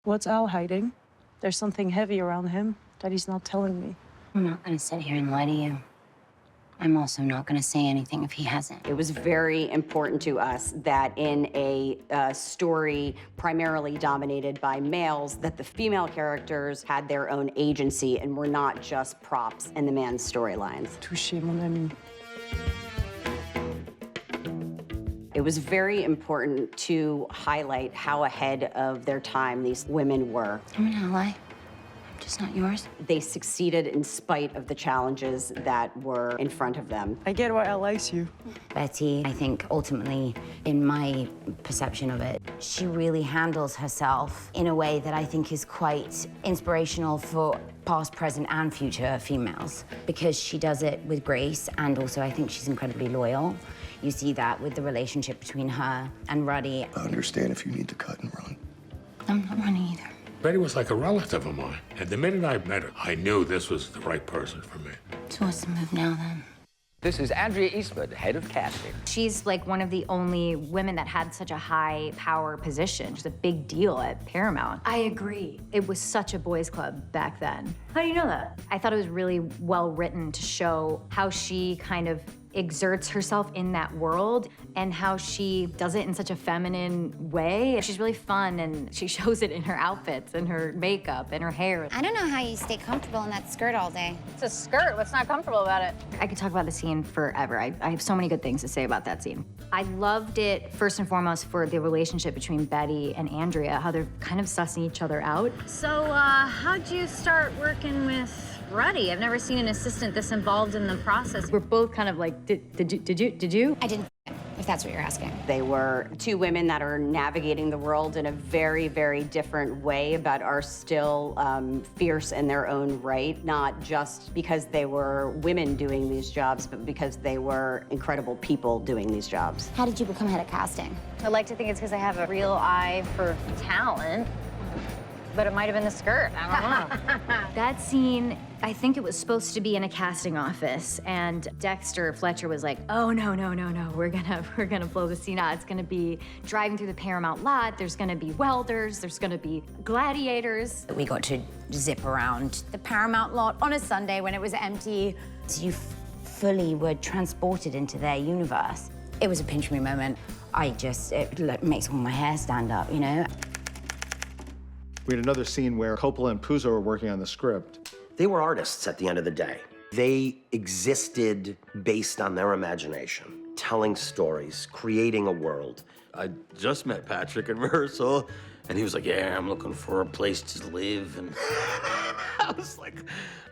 What's Al hiding? There's something heavy around him that he's not telling me. I'm not gonna sit here and lie to you. I'm also not gonna say anything if he hasn't. It was very important to us that in a story primarily dominated by males, that the female characters had their own agency and were not just props in the man's storylines. Touché, mon ami. It was very important to highlight how ahead of their time these women were. I'm an ally. I'm just not yours. They succeeded in spite of the challenges that were in front of them. I get why I likes you. Bettye, I think ultimately, in my perception of it, she really handles herself in a way that I think is quite inspirational for past, present, and future females, because she does it with grace, and also I think she's incredibly loyal. You see that with the relationship between her and Ruddy. I understand if you need to cut and run. I'm not running either. Bettye was like a relative of mine. And the minute I met her, I knew this was the right person for me. So what's the move now, then? This is Andrea Eastwood, head of casting. She's like one of the only women that had such a high power position. She's a big deal at Paramount. I agree. It was such a boys' club back then. How do you know that? I thought it was really well written to show how she kind of exerts herself in that world and how she does it in such a feminine way. She's really fun, and she shows it in her outfits and her makeup and her hair. I don't know how you stay comfortable in that skirt all day. It's a skirt. What's not comfortable about it? I could talk about the scene forever. I have so many good things to say about that scene. I loved it first and foremost for the relationship between Bettye and Andrea, how they're kind of sussing each other out. So, how'd you start working with Ruddy? I've never seen an assistant this involved in the process. We're both kind of like, did you? I didn't, if that's what you're asking. They were two women that are navigating the world in a very, very different way, but are still fierce in their own right, not just because they were women doing these jobs, but because they were incredible people doing these jobs. How did you become head of casting? I'd like to think it's because I have a real eye for talent, but it might have been the skirt. I don't know. That scene, I think it was supposed to be in a casting office, and Dexter Fletcher was like, oh, no, we're gonna blow the scene out. It's gonna be driving through the Paramount lot, there's gonna be welders, there's gonna be gladiators. We got to zip around the Paramount lot on a Sunday when it was empty. So you fully were transported into their universe. It was a pinch me moment. It makes all my hair stand up, you know? We had another scene where Coppola and Puzo were working on the script. They were artists at the end of the day. They existed based on their imagination, telling stories, creating a world. I just met Patrick in rehearsal, and he was like, yeah, I'm looking for a place to live. And I was like,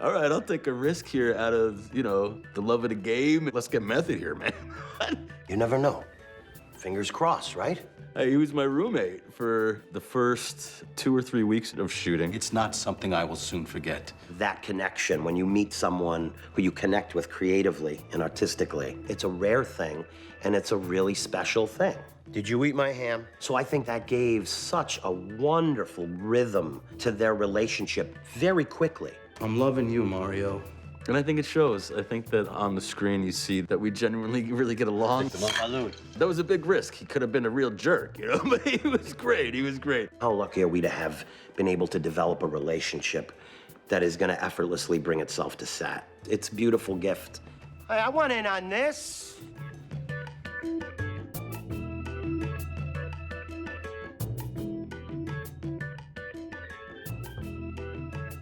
all right, I'll take a risk here out of, you know, the love of the game. Let's get method here, man. You never know. Fingers crossed, right? He was my roommate for the first 2 or 3 weeks of shooting. It's not something I will soon forget. That connection, when you meet someone who you connect with creatively and artistically, it's a rare thing, and it's a really special thing. Did you eat my ham? So I think that gave such a wonderful rhythm to their relationship very quickly. I'm loving you, Mario. And I think it shows. I think that on the screen you see that we genuinely really get along. That was a big risk. He could have been a real jerk, you know, but he was great. He was great. How lucky are we to have been able to develop a relationship that is gonna effortlessly bring itself to set? It's a beautiful gift. Hey, I want in on this.